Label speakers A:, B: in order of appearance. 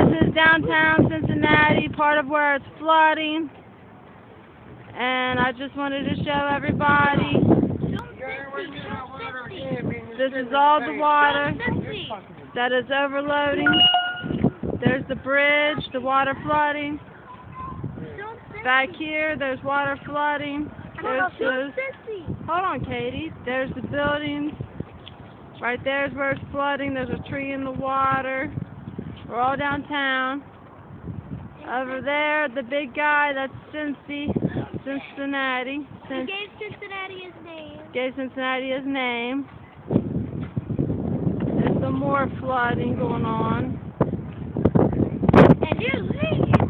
A: is downtown Cincinnati, part of where it's flooding. And I just wanted to show everybody. This is all the water that is overloading. There's the bridge, the water flooding. Back here, there's water flooding. There's hold on, Katie. There's the buildings. Right there's where it's flooding. There's a tree in the water. We're all downtown. Over there, the big guy, that's Cincinnati.
B: He gave Cincinnati his name.
A: Gave Cincinnati his name. There's some more flooding going on.
B: And you're leaving.